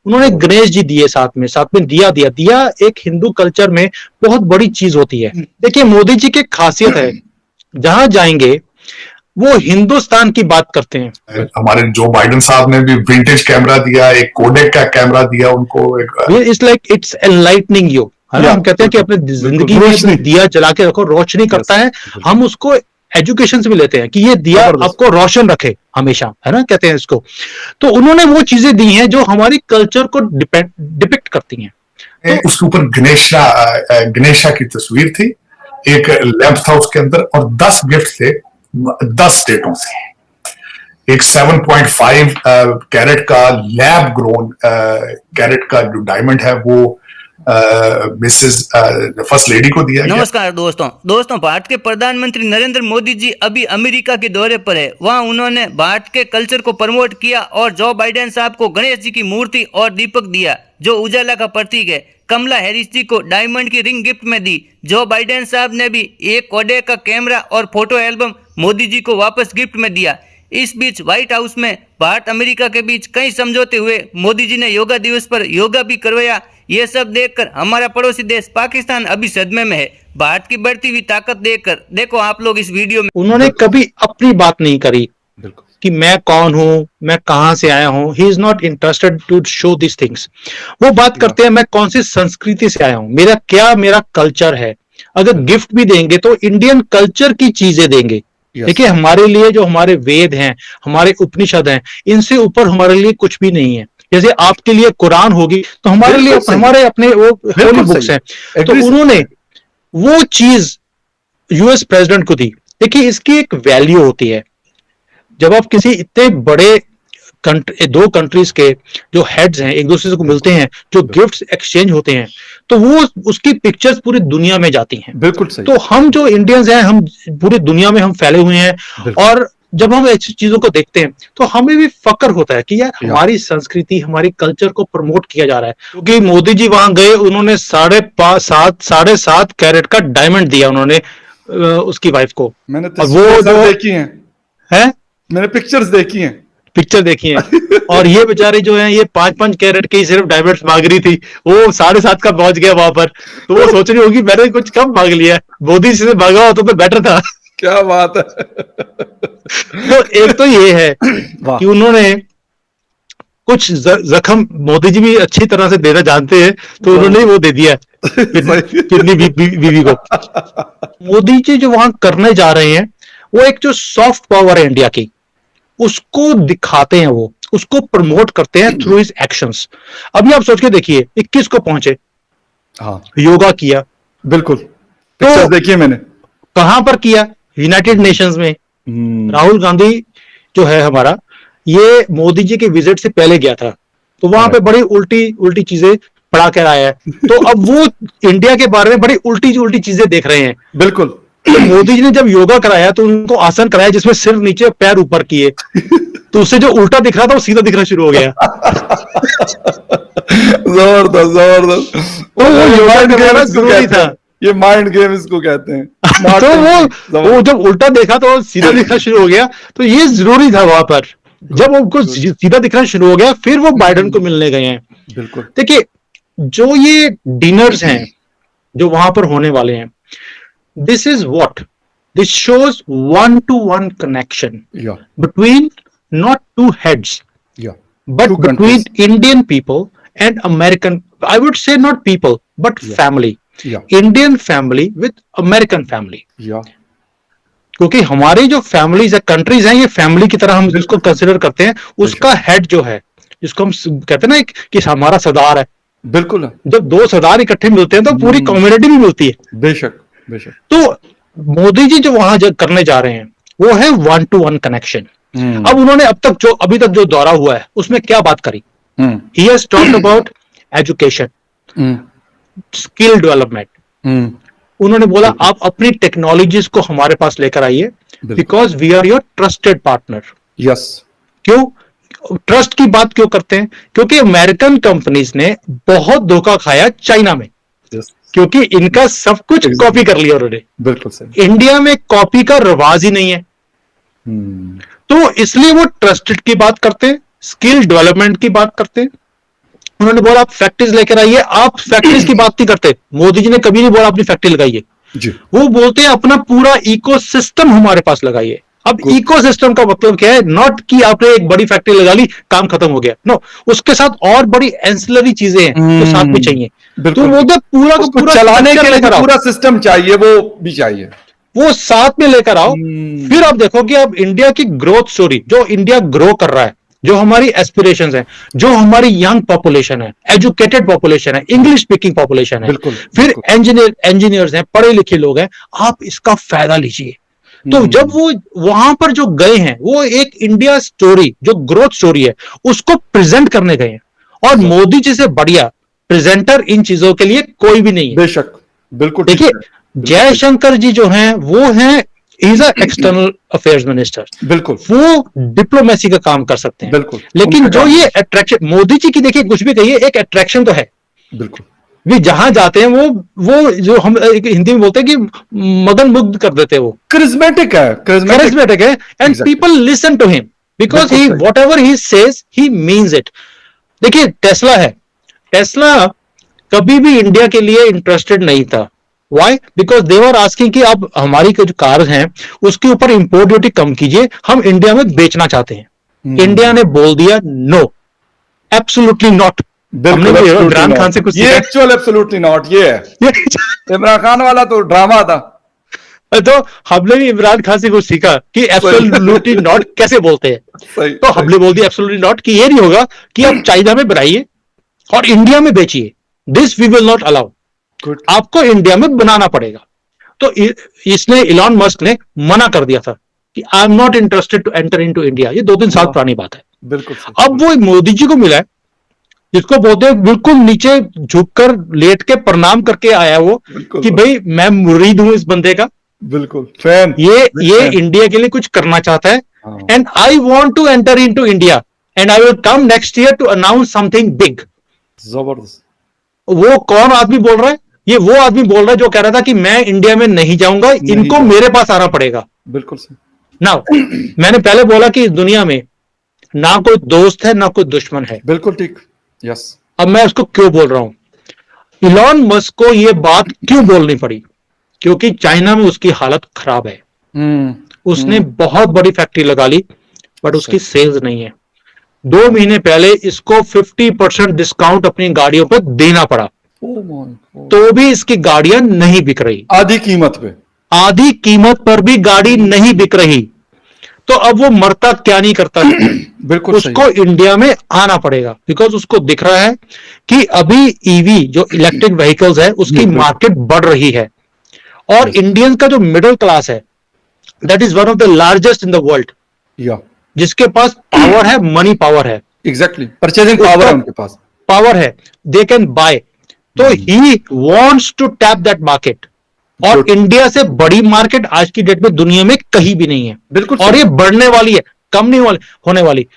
उन्होंने गणेश जी दिए साथ में दिया एक हिंदू कल्चर में बहुत बड़ी चीज होती है। देखिए मोदी जी की खासियत है, जहां जाएंगे वो हिंदुस्तान की बात करते हैं। हमारे जो बाइडेन साहब ने भी विंटेज कैमरा दिया, एक कोडेक का कैमरा दिया उनको। It's like it's enlightening you, है ना। हम कहते हैं कि अपने जिंदगी में दिया जला के रखो, रोशनी करता है। हम उसको एजुकेशन से भी लेते हैं कि ये दिया आपको रोशन रखे हमेशा, है ना, कहते हैं इसको। तो उन्होंने वो चीजें दी हैं जो हमारी कल्चर को डिपिक्ट करती हैं। तो उसके ऊपर गणेशा की तस्वीर थी, एक लैंप था उसके अंदर, और 10 गिफ्ट थे 10 स्टेटों से। एक 7.5 कैरेट का लैब ग्रोन कैरेट का जो डायमंड है वो मिसेस फर्स्ट लेडी को दिया गया। नमस्कार दोस्तों, भारत के प्रधानमंत्री नरेंद्र मोदी जी अभी अमेरिका के दौरे पर है। वहां उन्होंने भारत के कल्चर को प्रमोट किया और जो बाइडेन साहब को गणेश जी की मूर्ति और दीपक दिया जो उजाला का प्रतीक है। कमला हैरिस जी को डायमंड की रिंग गिफ्ट में दी। जो बाइडेन साहब ने भी एक कोडेक का कैमरा और फोटो एल्बम मोदी जी को वापस गिफ्ट में दिया। इस बीच व्हाइट हाउस में भारत अमेरिका के बीच कई समझौते हुए। मोदी जी ने योगा दिवस पर योगा भी करवाया। ये सब देखकर हमारा पड़ोसी देश पाकिस्तान अभी सदमे में है। भारत की बढ़ती हुई ताकत देखकर देखो आप लोग इस वीडियो में। उन्होंने कभी अपनी बात नहीं करी कि मैं कौन हूं, मैं कहां से आया हूं। He is not interested to show this things. वो बात करते हैं मैं कौन सी संस्कृति से आया हूं, मेरा कल्चर है। अगर गिफ्ट भी देंगे तो इंडियन कल्चर की चीजें देंगे। देखिए हमारे लिए जो हमारे वेद हैं, हमारे उपनिषद हैं, इनसे ऊपर हमारे लिए कुछ भी नहीं है। जैसे आपके लिए कुरान होगी तो हमारे लिए हमारे अपने वो होली बुक्स हैं। तो उन्होंने वो चीज यूएस प्रेसिडेंट को दी। देखिए इसकी एक वैल्यू होती है। जब आप किसी इतने बड़े दो कंट्रीज के जो हेड्स हैं एक दूसरे से मिलते हैं, जो गिफ्ट्स एक्सचेंज होते हैं, तो वो उसकी पिक्चर्स पूरी दुनिया में जाती हैं। बिल्कुल सही। तो हम जो इंडियंस हैं, हम पूरी दुनिया में हम फैले हुए हैं। और जब हम ऐसी चीजों को देखते हैं तो हमें भी फक्र होता है कि यार हमारी संस्कृति, हमारी कल्चर को प्रमोट किया जा रहा है। क्योंकि मोदी जी वहां गए, उन्होंने 7.5 कैरेट का डायमंड दिया उन्होंने उसकी वाइफ को। मैंने वो देखी है, मैंने पिक्चर्स देखी हैं और ये बेचारी जो है ये 5 कैरेट के ही सिर्फ डायमंड्स मांग रही थी, वो 7.5 का पहुंच गया वहां पर। तो वो सोच रही होगी मैंने कुछ कम मांग लिया, मोदी से मांगा होता तो बेटर था। क्या बात है। तो एक तो ये है कि उन्होंने कुछ जख्म, मोदी जी भी अच्छी तरह से देना जानते हैं, तो उन्होंने वो दे दिया किडनी बीवी को। मोदी जी जो वहां करने जा रहे हैं वो एक जो सॉफ्ट पावर है इंडिया की, उसको दिखाते हैं, वो उसको प्रमोट करते हैं थ्रू हिज एक्शंस। अभी आप सोच के देखिए 21 को पहुंचे, योगा किया। बिल्कुल, तो देखिए मैंने कहां पर किया, यूनाइटेड नेशंस में। राहुल गांधी जो है हमारा, ये मोदी जी के विजिट से पहले गया था, तो वहां पे बड़ी उल्टी चीजें पढ़ा कर आया है। तो अब वो इंडिया के बारे में बड़ी उल्टी चीजें देख रहे हैं। बिल्कुल। तो मोदी जी ने जब योगा कराया तो उनको आसन कराया जिसमें सिर नीचे पैर ऊपर किए, तो उससे जो उल्टा दिख रहा था वो सीधा दिखना शुरू हो गया। जबरदस्त। तो वो योगा कराना जरूरी था। ये माइंड गेम इसको कहते हैं। तो वो जब उल्टा देखा तो सीधा दिखना शुरू हो गया, तो ये जरूरी था वहां पर। जब उनको सीधा दिखना शुरू हो गया फिर वो बाइडेन को मिलने गए हैं। बिल्कुल। देखिए जो ये डिनर्स हैं जो वहां पर होने वाले हैं, this is what this shows one-to-one connection between not two heads but two between countries. Indian people and American, I would say not people but family, Indian family with American family. क्योंकि हमारी जो families है, countries हैं, ये family की तरह हम जिसको कंसिडर करते हैं, उसका हेड जो है जिसको हम कहते हैं ना कि हमारा सरदार है। बिल्कुल। जब दो सरदार इकट्ठे मिलते हैं तो पूरी कम्युनिटी भी मिलती है। बेशक। तो मोदी जी जो वहां करने जा रहे हैं वो है 1-to-1 कनेक्शन। अब उन्होंने अभी तक जो दौरा हुआ है उसमें क्या बात करी? He has talked about education, skill development. उन्होंने बोला आप अपनी टेक्नोलॉजीज को हमारे पास लेकर आइए, because we are your trusted partner. Yes. क्यों ट्रस्ट की बात क्यों करते हैं? क्योंकि अमेरिकन कंपनीज ने बहुत धोखा खाया चाइना में, क्योंकि इनका सब कुछ कॉपी कर लिया उन्होंने। बिल्कुल सही। इंडिया में कॉपी का रिवाज ही नहीं है, तो इसलिए वो ट्रस्टेड की बात करते हैं, स्किल डेवलपमेंट की बात करते हैं। उन्होंने बोला आप फैक्ट्रीज लेकर आइए, आप फैक्ट्रीज की बात नहीं करते, मोदी जी ने कभी नहीं बोला अपनी फैक्ट्री लगाइए जी। वो बोलते हैं अपना पूरा इकोसिस्टम हमारे पास लगाइए। अब इकोसिस्टम का मतलब क्या है, नॉट कि आपने एक बड़ी फैक्ट्री लगा ली काम खत्म हो गया, नो, उसके साथ और बड़ी एंसिलरी चीजें हैं जो साथ में चाहिए। तो वो पूरा का पूरा चलाने के लिए पूरा सिस्टम चाहिए, वो भी चाहिए, वो साथ में लेकर आओ। फिर आप देखो कि अब इंडिया की ग्रोथ स्टोरी, जो इंडिया ग्रो कर रहा है, जो हमारी एस्पिरेशंस हैं, जो हमारी यंग पॉपुलेशन है, एजुकेटेड पॉपुलेशन है, इंग्लिश स्पीकिंग पॉपुलेशन है, फिर इंजीनियर्स हैं, पढ़े लिखे लोग हैं, आप इसका फायदा लीजिए। तो जब वो वहां पर जो गए हैं, वो एक इंडिया स्टोरी जो ग्रोथ स्टोरी है उसको प्रेजेंट करने गए हैं, और मोदी जी से बढ़िया प्रेजेंटर इन चीजों के लिए कोई भी नहीं है। बेशक, बिल्कुल। देखिए जयशंकर जी जो हैं वो हैं is a external affairs minister, बिल्कुल, वो डिप्लोमेसी का काम कर सकते हैं, बिल्कुल। लेकिन जो ये अट्रैक्शन मोदी जी की, देखिए कुछ भी कहिए, एक अट्रैक्शन तो है, बिल्कुल। भी जहां जाते हैं वो जो हम हिंदी में बोलते हैं कि मगन मुग्ध कर देते हैं, वो करिज्मेटिक है, and people listen to him because he whatever he says he means it. देखिए टेस्ला है, टेस्ला कभी भी इंडिया के लिए इंटरेस्टेड नहीं था। Why? Because they were asking कि अब हमारी जो कार्स हैं उसके ऊपर इंपोर्ट ड्यूटी कम कीजिए, हम इंडिया में बेचना चाहते हैं। इंडिया ने बोल दिया no, absolutely not. Imran Khan से कुछ ये एक्चुअल एब्सोल्युटली नॉट, ये है इमरान खान वाला तो ड्रामा था। तो हमने भी इमरान खान से कुछ सीखा कि एब्सोल्युटली नॉट कैसे बोलते हैं। तो हमने बोल दिया एब्सोल्युटली नॉट कि ये नहीं होगा कि आप चाइना में बनाइए और इंडिया में बेचिए, this we will not allow, आपको इंडिया में बनाना पड़ेगा। तो इसने इलॉन मस्क ने मना कर दिया था कि I am not interested to enter into India. ये 2-3 साल पुरानी बात है। बिल्कुल। अब वो मोदी जी को मिला है, जिसको बोलते हैं बिल्कुल नीचे झुककर लेट के प्रणाम करके आया वो कि भाई मैं मुरीद हूं इस बंदे का, बिल्कुल फैन, ये इंडिया के लिए कुछ करना चाहता है, and I want to enter into India and I will come next year to announce something big. जबरदस्त। वो कौन आदमी बोल रहा है? ये वो आदमी बोल रहा है जो कह रहा था कि मैं इंडिया में नहीं जाऊंगा, इनको मेरे पास आना पड़ेगा। बिल्कुल सही। ना मैंने पहले बोला कि इस दुनिया में ना कोई दोस्त है ना कोई दुश्मन है। बिल्कुल ठीक। यस। अब मैं उसको क्यों बोल रहा हूं, इलॉन मस्क को ये बात क्यों बोलनी पड़ी? क्योंकि चाइना में उसकी हालत खराब है। उसने बहुत बड़ी फैक्ट्री लगा ली बट उसकी सेल्स नहीं है। 2 महीने पहले इसको 50% डिस्काउंट अपनी गाड़ियों पर देना पड़ा, तो भी इसकी गाड़ियां नहीं बिक रही। आधी कीमत पर भी गाड़ी नहीं बिक रही। तो अब वो मरता क्या नहीं करता बिल्कुल उसको इंडिया में आना पड़ेगा, बिकॉज उसको दिख रहा है कि अभी ईवी जो इलेक्ट्रिक व्हीकल्स है उसकी मार्केट बढ़ रही है, और इंडियन का जो मिडिल क्लास है that is one of the largest in the world, जिसके पास पावर है, मनी पावर है, एग्जैक्टली परचेजिंग पावर है, उनके पास पावर है, दे कैन बाय। तो he wants to tap that market, और इंडिया से बड़ी मार्केट आज की डेट में दुनिया में कहीं भी नहीं है। बिल्कुल। और ये बढ़ने वाली है, कम नहीं होने वाली।